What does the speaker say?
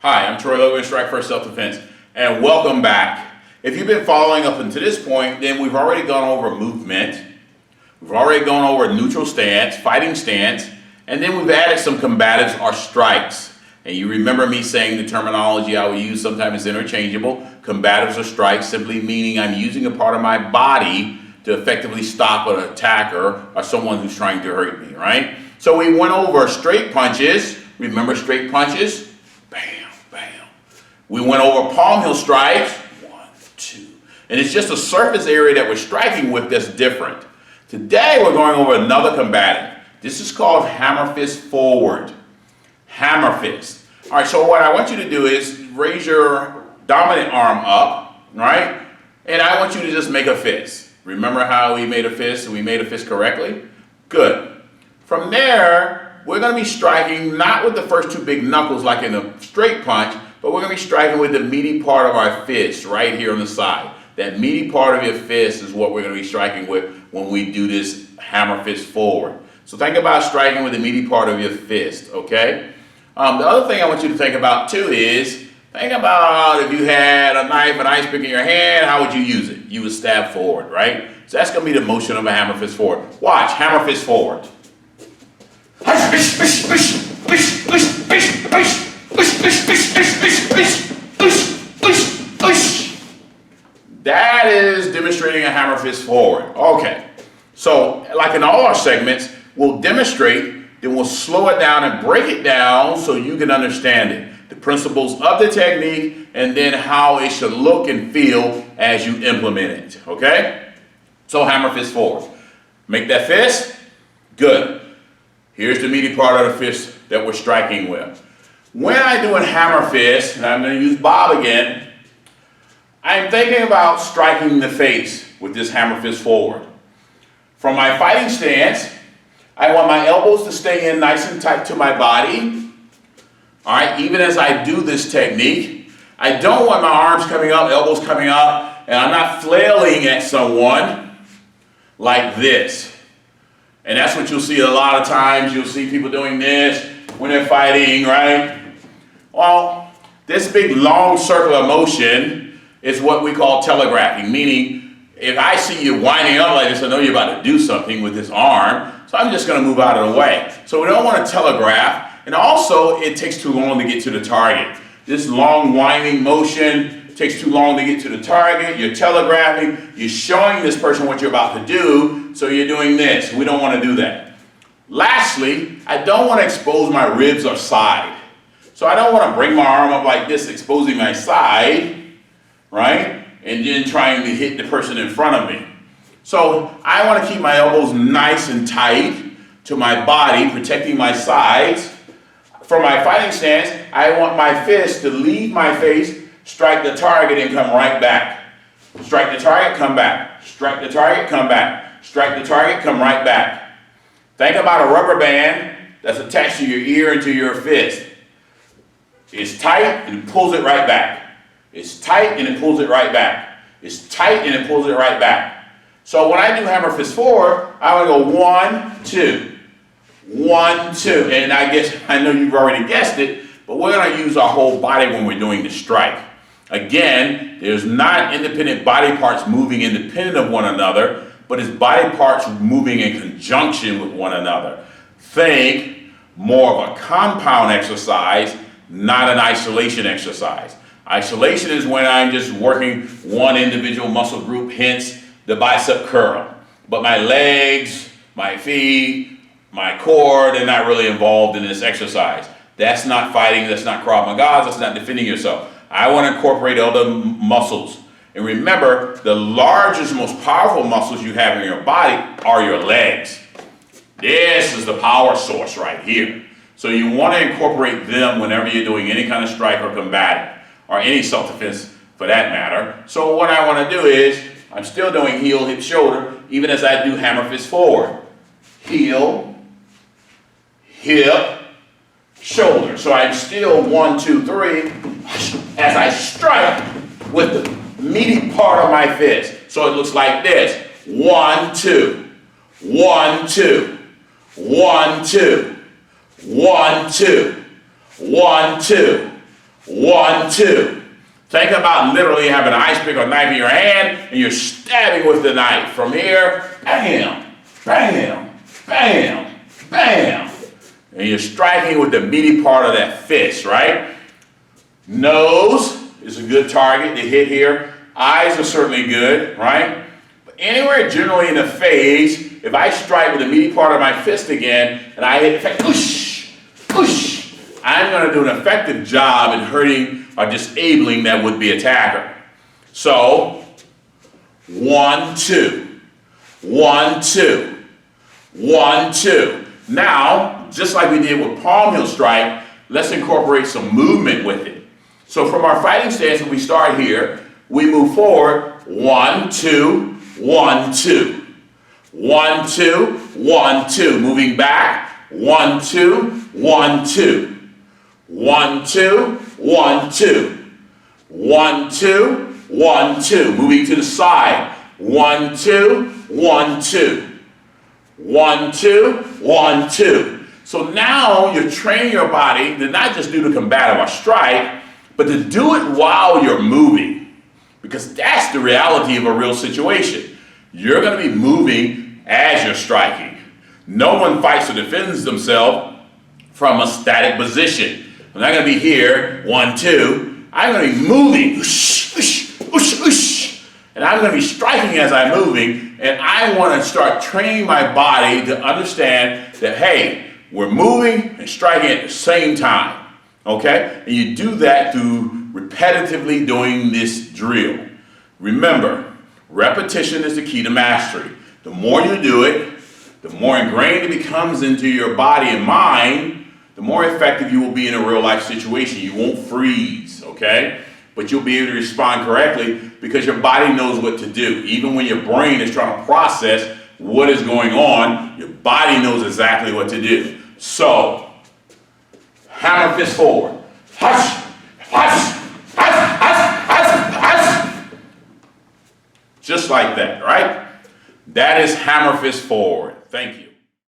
Hi, I'm Troy Logan, Strike First Self-Defense, and welcome back. If you've been following up until this point, then we've already gone over movement, we've already gone over neutral stance, fighting stance, and then we've added some combatives or strikes. And you remember me saying the terminology I will use sometimes is interchangeable. Combatives or strikes simply meaning I'm using a part of my body to effectively stop an attacker or someone who's trying to hurt me, right? So we went over straight punches. Remember straight punches? Bam, bam. We went over palm heel strikes. 1, 2. And it's just a surface area that we're striking with that's different. Today we're going over another combative. This is called hammer fist forward. Hammer fist. All right, so what I want you to do is raise your dominant arm up, right? And I want you to just make a fist. Remember how we made a fist and we made a fist correctly? Good. From there, we're going to be striking not with the first two big knuckles like in a straight punch, but we're going to be striking with the meaty part of our fist right here on the side. That meaty part of your fist is what we're going to be striking with when we do this hammer fist forward. So think about striking with the meaty part of your fist, okay? The other thing I want you to think about too is, think about if you had a knife, an ice pick in your hand, how would you use it? You would stab forward, right? So that's going to be the motion of a hammer fist forward. Watch, hammer fist forward. That is demonstrating a hammer fist forward. Okay, so like in all our segments, we'll demonstrate, then we'll slow it down and break it down so you can understand it. The principles of the technique and then how it should look and feel as you implement it, okay? So hammer fist forward. Make that fist. Good. Here's the meaty part of the fist that we're striking with. When I do a hammer fist, and I'm going to use Bob again, I'm thinking about striking the face with this hammer fist forward. From my fighting stance, I want my elbows to stay in nice and tight to my body. All right, even as I do this technique, I don't want my arms coming up, elbows coming up, and I'm not flailing at someone like this. And that's what you'll see a lot of times. You'll see people doing this when they're fighting, right? Well, this big long circle of motion is what we call telegraphing, meaning if I see you winding up like this, I know you're about to do something with this arm, so I'm just going to move out of the way. So we don't want to telegraph, and also it takes too long to get to the target. This long winding motion takes too long to get to the target. You're telegraphing, you're showing this person what you're about to do, so you're doing this. We don't want to do that. Lastly, I don't want to expose my ribs or side. So I don't want to bring my arm up like this, exposing my side, right? And then trying to hit the person in front of me. So I want to keep my elbows nice and tight to my body, protecting my sides. From my fighting stance, I want my fist to leave my face, strike the target, and come right back. Strike the target, come back. Strike the target, come back. Strike the target, come right back. Think about a rubber band that's attached to your ear and to your fist. It's tight and it pulls it right back. It's tight and it pulls it right back. It's tight and it pulls it right back. So when I do hammer fist forward, I want to go 1, 2. 1, 2. And I know you've already guessed it, but we're going to use our whole body when we're doing the strike. Again, there's not independent body parts moving independent of one another, but it's body parts moving in conjunction with one another. Think more of a compound exercise, not an isolation exercise. Isolation is when I'm just working one individual muscle group, hence the bicep curl. But my legs, my feet, my core, they're not really involved in this exercise. That's not fighting, that's not Krav Maga, that's not defending yourself. I want to incorporate other muscles. And remember, the largest, most powerful muscles you have in your body are your legs. This is the power source right here. So you want to incorporate them whenever you're doing any kind of strike or combative, or any self-defense for that matter. So what I want to do is, I'm still doing heel, hip, shoulder, even as I do hammer fist forward. Heel, hip, shoulder. So I'm still 1, 2, 3 as I strike with the meaty part of my fist. So it looks like this. 1, 2, 1, 2, 1, 2, 1, 2, 1, 2, 1, 2. Think about literally having an ice pick or knife in your hand and you're stabbing with the knife. From here, bam, bam, bam, bam. And you're striking with the meaty part of that fist, right? Nose is a good target to hit here. Eyes are certainly good, right? But anywhere generally in the face, if I strike with the meaty part of my fist again and I hit, push, push, I'm going to do an effective job in hurting or disabling that would-be attacker. So, 1, 2, 1, 2, 1, 2. Now, just like we did with palm heel strike, let's incorporate some movement with it. So from our fighting stance, when we start here, we move forward, 1, 2, 1, 2. 1, 2, 1, 2. Moving back, 1, 2, 1, 2. 1, 2, 1, 2. 1, 2, 1, 2. Moving to the side, 1, 2, 1, 2. 1, 2, 1, 2. So now you're training your body to not just do the combative or strike, but to do it while you're moving. Because that's the reality of a real situation. You're going to be moving as you're striking. No one fights or defends themselves from a static position. I'm not going to be here, 1, 2. I'm going to be moving. Whoosh, whoosh, whoosh, whoosh. And I'm going to be striking as I'm moving. And I want to start training my body to understand that, hey, we're moving and striking at the same time. Okay? And you do that through repetitively doing this drill. Remember, repetition is the key to mastery. The more you do it, the more ingrained it becomes into your body and mind, the more effective you will be in a real life situation. You won't freeze, okay? But you'll be able to respond correctly because your body knows what to do. Even when your brain is trying to process what is going on, your body knows exactly what to do. So, hammer fist forward. Hush, hush, hush, hush, hush, hush. Just like that, right? That is hammer fist forward. Thank you.